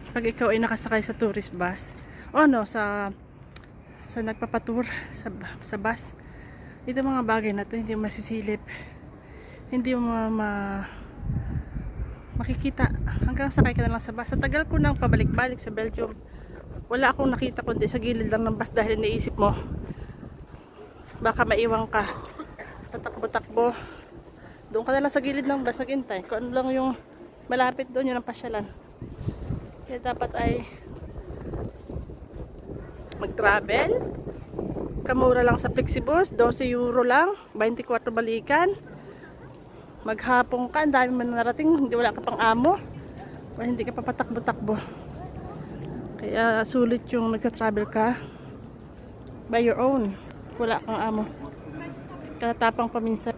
pag ikaw ay nakasakay sa tourist bus o no, sa nagpapatur sa bus, ito mga bagay na to hindi mo masisilip, hindi mo makikita hanggang sakay ka na lang sa bus. Sa tagal ko nang pabalik-balik sa Belgium, wala akong nakita kundi sa gilid lang ng bus dahil naisip mo baka maiwan ka, tatakbo-takbo, doon ka na lang sa gilid ng bus naghintay kung ano lang yung malapit doon, yun ang pasyalan. Kaya dapat ay mag-travel, kamura lang sa Flexibus, 12 euro lang, 24 balikan. Maghapon ka, ang dami man narating, hindi wala ka pang amo, o hindi ka papatakbo-takbo. Kaya sulit yung nagsa-travel ka by your own, wala kang amo, katatapang paminsan.